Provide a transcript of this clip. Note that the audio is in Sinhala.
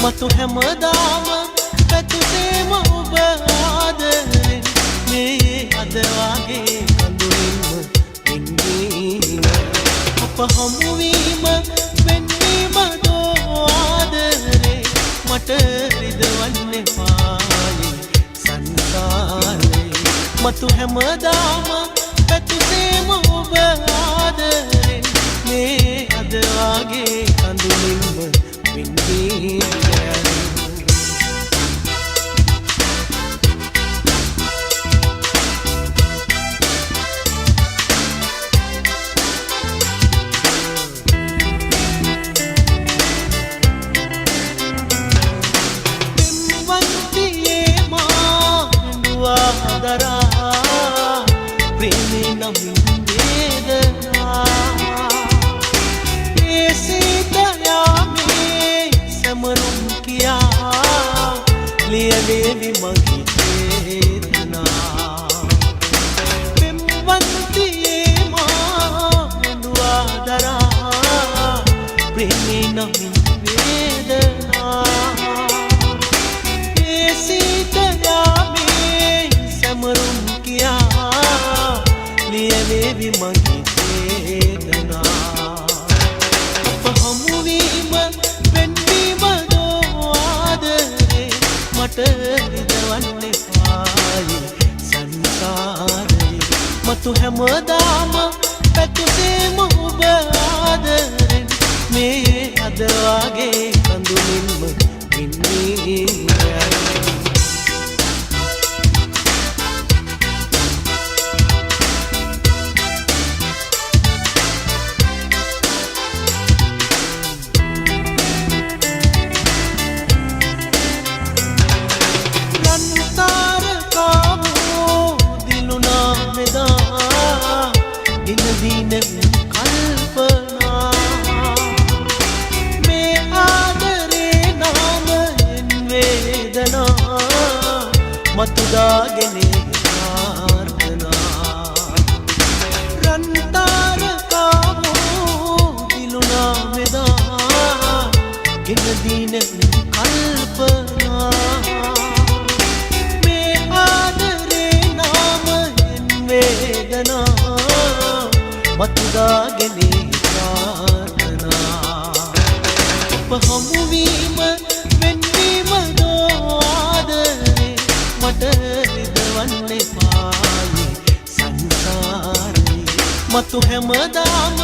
මතු හැමදාම පැතුසේම ඔබ ආදරෙන් මේ අද වාගේ කඳුලින්ම ඉන්නේ අප හමුවීම වෙන්නීම දෝ ආදරේ මට රිදවන්න පායි සංසාරේ මතු හැමදාම පැතුසේම ඔබ ආදරෙන් මේ අද වාගේ කඳුලින්ම ඉන්නේ लियलेवी मगी चेतना बिंबंतिये मानुआ दरा प्रेमी नमी वेदना ऐसी दया में समरुम किया लियलेवी मगी चेतना මට රිදවන්න පායි සංසාරේ මතු හැමදාම පැතුසේම ඔබ ආදරෙන් මේ අද වාගේ කඳුලින්ම ඉන්නේ कल्पना में आदरे नाम वेदना मतुदागने प्रार्थना रंतार कामो दिलुना मेदा इन दीन कल्पना में आदरे नाम वेदना मतुदागने प्रार्थना हमुवीम वेन्नीम दो आदरे मट රිදවන්න පායි සංසාරේ මතු හැමදාම